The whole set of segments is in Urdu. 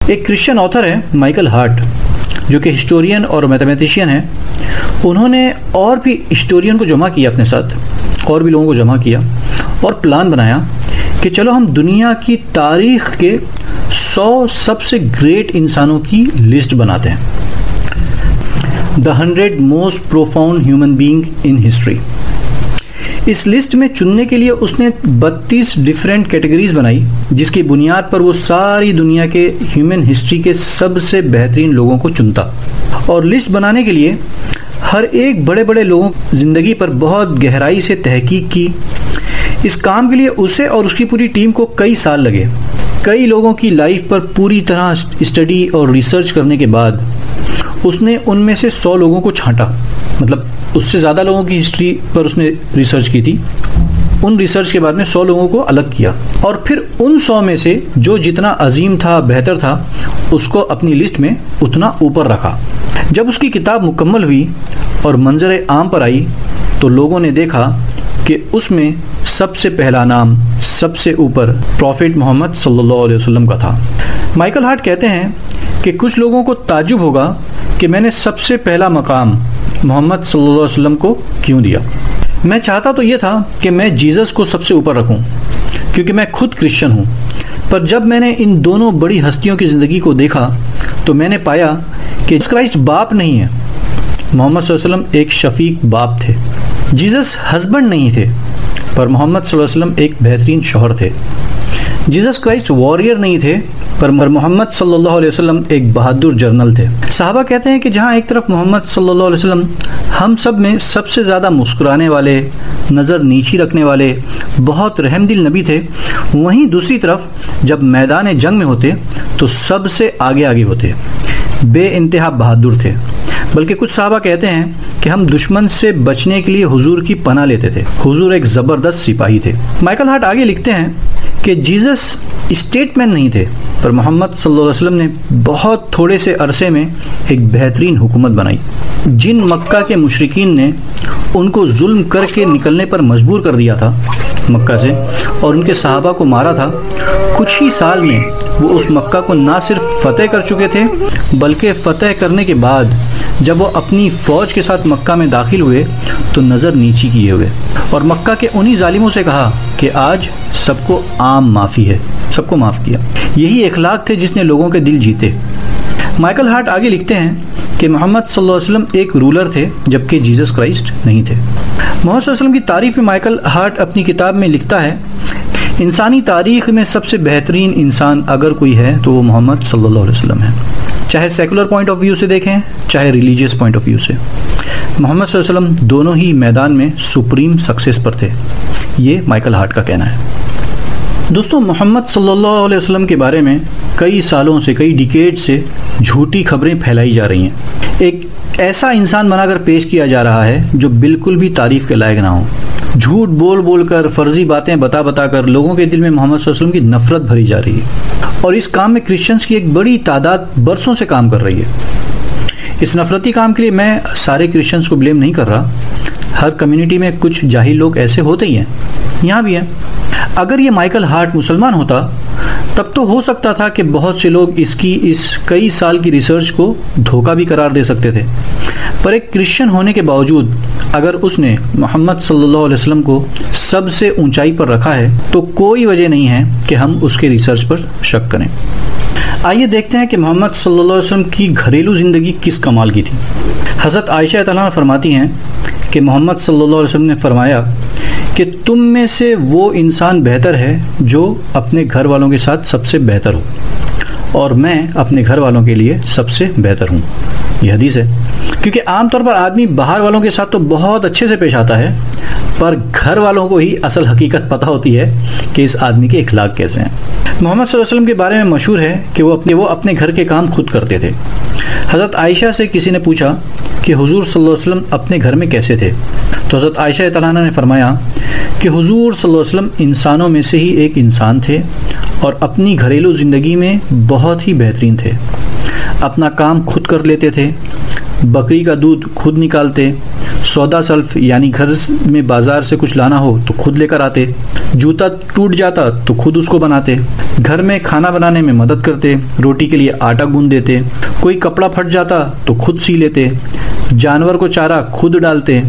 ایک کرسچن آتھر ہے مائیکل ہارٹ، جو کہ ہسٹورین اور میتھمیٹیشین ہیں. انہوں نے اور بھی ہسٹورین کو جمع کیا اپنے ساتھ، اور بھی لوگوں کو جمع کیا اور پلان بنایا کہ چلو ہم دنیا کی تاریخ کے 100 سب سے گریٹ انسانوں کی لسٹ بناتے ہیں. The 100 most profound human being in history. اس لسٹ میں چننے کے لیے اس نے 32 ڈیفرنٹ کیٹیگریز بنائی، جس کی بنیاد پر وہ ساری دنیا کے ہیومن ہسٹری کے سب سے بہترین لوگوں کو چنتا. اور لسٹ بنانے کے لیے ہر ایک بڑے بڑے لوگوں کی زندگی پر بہت گہرائی سے تحقیق کی. اس کام کے لیے اسے اور اس کی پوری ٹیم کو کئی سال لگے. کئی لوگوں کی لائف پر پوری طرح اسٹڈی اور ریسرچ کرنے کے بعد اس نے ان میں سے 100 لوگوں کو چھانٹا. مطلب اس سے زیادہ لوگوں کی ہسٹری پر اس نے ریسرچ کی تھی. ان ریسرچ کے بعد میں 100 لوگوں کو الگ کیا، اور پھر ان 100 میں سے جو جتنا عظیم تھا، بہتر تھا، اس کو اپنی لسٹ میں اتنا اوپر رکھا. جب اس کی کتاب مکمل ہوئی اور منظر عام پر آئی تو لوگوں نے دیکھا کہ اس میں سب سے پہلا نام سب سے اوپر پروفٹ محمد صلی اللہ علیہ وسلم کا تھا. مائیکل ہارٹ کہتے ہیں کہ کچھ لوگوں کو تعجب ہوگا کہ میں نے سب سے پہلا مقام محمد صلی اللہ علیہ وسلم کو کیوں دیا. میں چاہتا تو یہ تھا کہ میں جیزس کو سب سے اوپر رکھوں، کیونکہ میں خود کرسچن ہوں. پر جب میں نے ان دونوں بڑی ہستیوں کی زندگی کو دیکھا تو میں نے پایا کہ جیسس کرائسٹ باپ نہیں ہے. محمد صلی اللہ علیہ وسلم ایک شفیق باپ تھے. جیزس ہسبینڈ نہیں تھے، پر محمد صلی اللہ علیہ وسلم ایک بہترین شوہر تھے. جیزس کرائسٹ واریر نہیں تھے، پر محمد صلی اللہ علیہ وسلم ایک بہادر جرنل تھے. صحابہ کہتے ہیں کہ جہاں ایک طرف محمد صلی اللہ علیہ وسلم ہم سب میں سب سے زیادہ مسکرانے والے، نظر نیچی رکھنے والے، بہت رحم دل نبی تھے، وہیں دوسری طرف جب میدان جنگ میں ہوتے تو سب سے آگے ہوتے، بے انتہا بہادر تھے. بلکہ کچھ صحابہ کہتے ہیں کہ ہم دشمن سے بچنے کے لیے حضور کی پناہ لیتے تھے. حضور ایک زبردست سپاہی تھے. مائیکل ہارٹ آگے لکھتے ہیں کہ جیزس اسٹیٹ مین نہیں تھے، پر محمد صلی اللہ علیہ وسلم نے بہت تھوڑے سے عرصے میں ایک بہترین حکومت بنائی. جن مکہ کے مشرکین نے ان کو ظلم کر کے نکلنے پر مجبور کر دیا تھا مکہ سے، اور ان کے صحابہ کو مارا تھا، کچھ ہی سال میں وہ اس مکہ کو نہ صرف فتح کر چکے تھے، بلکہ فتح کرنے کے بعد جب وہ اپنی فوج کے ساتھ مکہ میں داخل ہوئے تو نظر نیچی کیے ہوئے، اور مکہ کے انہی ظالموں سے کہا کہ آج سب کو عام معافی ہے، سب کو معاف کیا. یہی اخلاق تھے جس نے لوگوں کے دل جیتے. مائیکل ہارٹ آگے لکھتے ہیں کہ محمد صلی اللہ علیہ وسلم ایک رولر تھے، جبکہ جیزس کرائسٹ نہیں تھے. محمد صلی اللہ علیہ وسلم کی تعریف میں مائیکل ہارٹ اپنی کتاب میں لکھتا ہے، انسانی تاریخ میں سب سے بہترین انسان اگر کوئی ہے تو وہ محمد صلی اللہ علیہ وسلم ہے. چاہے سیکولر پوائنٹ آف ویو سے دیکھیں، چاہے ریلیجیس پوائنٹ آف ویو سے، محمد صلی اللہ علیہ وسلم دونوں ہی میدان میں سپریم سکسیس پر تھے. یہ مائیکل ہارٹ کا کہنا ہے. دوستوں، محمد صلی اللہ علیہ وسلم کے بارے میں کئی سالوں سے، کئی ڈیکیڈ سے جھوٹی خبریں پھیلائی جا رہی ہیں. ایک ایسا انسان بنا کر پیش کیا جا رہا ہے جو بالکل بھی تعریف کے لائق نہ ہو. جھوٹ بول کر، فرضی باتیں بتا کر لوگوں کے دل میں محمد صلی اللہ علیہ وسلم کی نفرت بھری جا رہی ہے، اور اس کام میں کرسچنز کی ایک بڑی تعداد برسوں سے کام کر رہی ہے. اس نفرتی کام کے لیے میں سارے کرسچنز کو بلیم نہیں کر رہا. ہر کمیونٹی میں کچھ جاہل لوگ ایسے ہوتے ہی ہیں، یہاں بھی ہیں. اگر یہ مائیکل ہارٹ مسلمان ہوتا تب تو ہو سکتا تھا کہ بہت سے لوگ اس کئی سال کی ریسرچ کو دھوکہ بھی قرار دے سکتے تھے. پر ایک کرسچن ہونے کے باوجود اگر اس نے محمد صلی اللہ علیہ وسلم کو سب سے اونچائی پر رکھا ہے تو کوئی وجہ نہیں ہے کہ ہم اس کے ریسرچ پر شک کریں. آئیے دیکھتے ہیں کہ محمد صلی اللہ علیہ وسلم کی گھریلو زندگی کس کمال کی تھی. حضرت عائشہ تعالیٰ فرماتی ہیں کہ محمد صلی اللہ علیہ وسلم نے فرمایا کہ تم میں سے وہ انسان بہتر ہے جو اپنے گھر والوں کے ساتھ سب سے بہتر ہو، اور میں اپنے گھر والوں کے لیے سب سے بہتر ہوں. یہ حدیث ہے. کیونکہ عام طور پر آدمی باہر والوں کے ساتھ تو بہت اچھے سے پیش آتا ہے، پر گھر والوں کو ہی اصل حقیقت پتہ ہوتی ہے کہ اس آدمی کے اخلاق کیسے ہیں. محمد صلی اللہ علیہ وسلم کے بارے میں مشہور ہے کہ وہ اپنے گھر کے کام خود کرتے تھے. حضرت عائشہ سے کسی نے پوچھا کہ حضور صلی اللہ علیہ وسلم اپنے گھر میں کیسے تھے، تو حضرت عائشہ تعالیٰ عنہا نے فرمایا کہ حضور صلی اللہ علیہ وسلم انسانوں میں سے ہی ایک انسان تھے اور اپنی گھریلو زندگی میں بہت ہی بہترین تھے. اپنا کام خود کر لیتے تھے، بکری کا دودھ خود نکالتے، سودا سلف یعنی گھر میں بازار سے کچھ لانا ہو تو خود لے کر آتے، جوتا ٹوٹ جاتا تو خود اس کو بناتے، گھر میں کھانا بنانے میں مدد کرتے، روٹی کے لیے آٹا گوندھ دیتے، کوئی کپڑا پھٹ جاتا تو خود سی لیتے، جانور کو چارہ خود ڈالتے،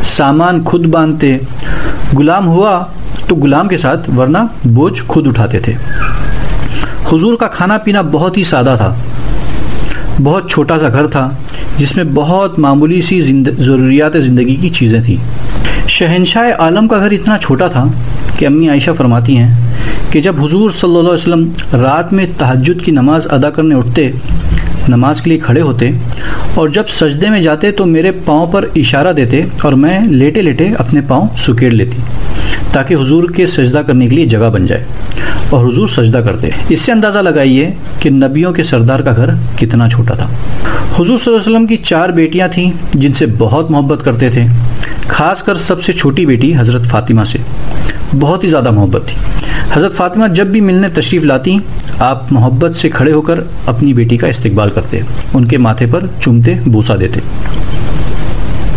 سامان خود باندھتے، غلام ہوا تو غلام کے ساتھ، ورنہ بوجھ خود اٹھاتے تھے۔ حضور کا کھانا پینا بہت ہی سادہ تھا، بہت چھوٹا سا گھر تھا جس میں بہت معمولی سی ضروریات زندگی کی چیزیں تھیں۔ شہنشاہ عالم کا گھر اتنا چھوٹا تھا کہ امی عائشہ فرماتی ہیں کہ جب حضور صلی اللہ علیہ وسلم رات میں تہجد کی نماز ادا کرنے اٹھتے، نماز کے لیے کھڑے ہوتے اور جب سجدے میں جاتے تو میرے پاؤں پر اشارہ دیتے اور میں لیٹے لیٹے اپنے پاؤں سکیڑ لیتی تاکہ حضور کے سجدہ کرنے کے لیے جگہ بن جائے، اور حضور سجدہ کرتے۔ اس سے اندازہ لگائیے کہ نبیوں کے سردار کا گھر کتنا چھوٹا تھا۔ حضور صلی اللہ علیہ وسلم کی 4 بیٹیاں تھیں جن سے بہت محبت کرتے تھے، خاص کر سب سے چھوٹی بیٹی حضرت فاطمہ سے بہت ہی زیادہ محبت تھی۔ حضرت فاطمہ جب بھی ملنے تشریف لاتی، آپ محبت سے کھڑے ہو کر اپنی بیٹی کا استقبال کرتے، ان کے ماتھے پر چومتے، بوسہ دیتے۔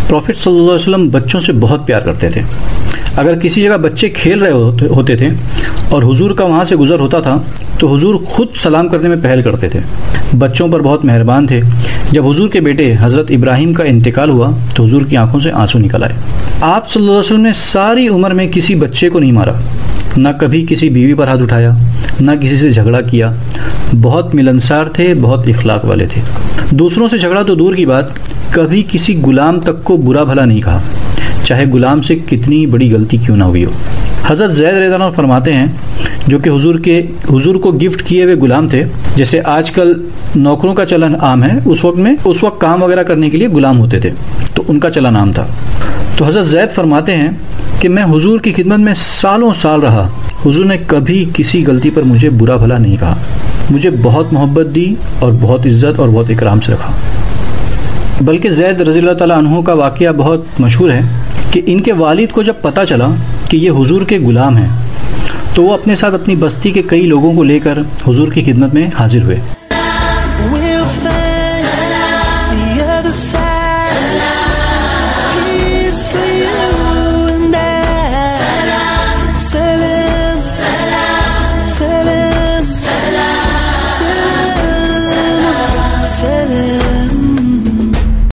پروفٹ صلی اللہ علیہ وسلم بچوں سے بہت پیار کرتے تھے۔ اگر کسی جگہ بچے کھیل رہے ہوتے تھے اور حضور کا وہاں سے گزر ہوتا تھا تو حضور خود سلام کرنے میں پہل کرتے تھے، بچوں پر بہت مہربان تھے۔ جب حضور کے بیٹے حضرت ابراہیم کا انتقال ہوا تو حضور کی آنکھوں سے آنسو نکل آئے۔ آپ صلی اللہ علیہ وسلم نے ساری عمر میں کسی بچے کو نہیں مارا، نہ کبھی کسی بیوی پر ہاتھ اٹھایا، نہ کسی سے جھگڑا کیا، بہت ملنسار تھے، بہت اخلاق والے تھے۔ دوسروں سے جھگڑا تو دور کی بات، کبھی کسی غلام تک کو برا بھلا نہیں کہا، چاہے غلام سے کتنی بڑی غلطی کیوں نہ ہوئی ہو۔ حضرت زید رضی اللہ عنہ فرماتے ہیں، جو کہ حضور کو گفٹ کیے ہوئے غلام تھے، جیسے آج کل نوکروں کا چلن عام ہے، اس وقت کام وغیرہ کرنے کے لیے غلام ہوتے تھے، تو ان کا چلن عام تھا۔ تو حضرت زید فرماتے ہیں کہ میں حضور کی خدمت میں سالوں سال رہا، حضور نے کبھی کسی غلطی پر مجھے برا بھلا نہیں کہا، مجھے بہت محبت دی اور بہت عزت اور بہت اکرام سے رکھا۔ بلکہ زید رضی اللہ تعالیٰ عنہ کا واقعہ بہت مشہور ہے کہ ان کے والد کو جب پتہ چلا کہ یہ حضور کے غلام ہیں تو وہ اپنے ساتھ اپنی بستی کے کئی لوگوں کو لے کر حضور کی خدمت میں حاضر ہوئے۔